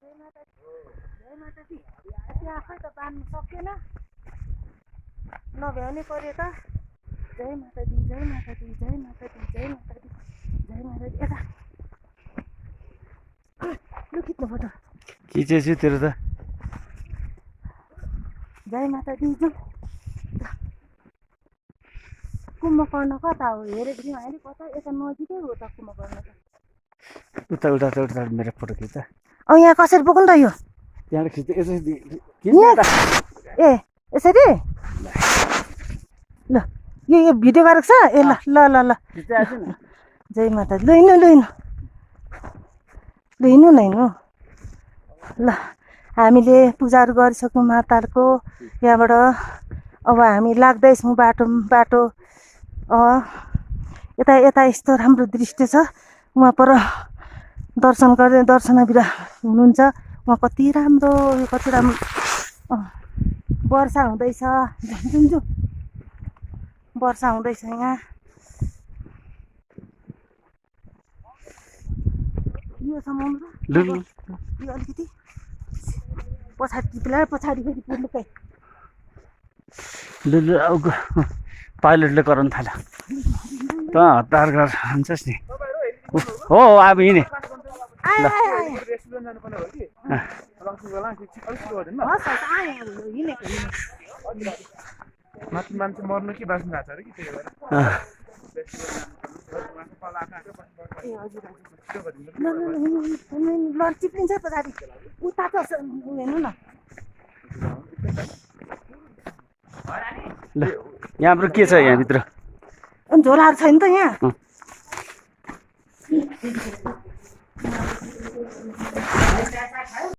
जय माताजी त्यो आफै त बाँध्नु सकेन नभ्याउने पऱ्यो त जय माताजी जय माताजी जय माताजी जय माताजी जय माताजी यता लु खिच्नु फोटो खिचेछु तेरो त जय माताजी जाउँ कुम्भकर्ण कता हो हेरेको थियौँ अहिले कता यता नजिकै हो त कुम्भकर्ण त उता उता उता मेरो फोटो खिच्छ यहाँ कसरी बोक्नु त यो त्यहाँबाट खिच्छ यसरी ए यसरी ल यो भिडियो गरेको छ ए ल ल ल ल जय माताजी ल हिँड्नु ल हिँड्नु ल हिँड्नु न हिँड्नु ल हामीले पूजाहरू गरिसक्यौँ माताको यहाँबाट अब हामी लाग्दैछौँ बाटो यता यता यस्तो राम्रो दृश्य छ उहाँ पर दर्शन गर्दै दर्शनबिरा हुनुहुन्छ उहाँ कति राम्रो वर्षा हुँदैछ जुन वर्षा हुँदैछ यहाँ यो समुद्र यो अलिकति पछाडि फेरि पुग्नुकै पाइलटले कराउनु थाल्यो त हतार गरेर हान्छस् नि हो अब हिँडे मान्छे मर्नु कि बाँच्नु भएको छ अरे कि त्यही भएर ल चिप्लिन्छ पछाडि उता त हेर्नु न ल यहाँबाट के छ यहाँभित्र झोलाहरू छैन त यहाँ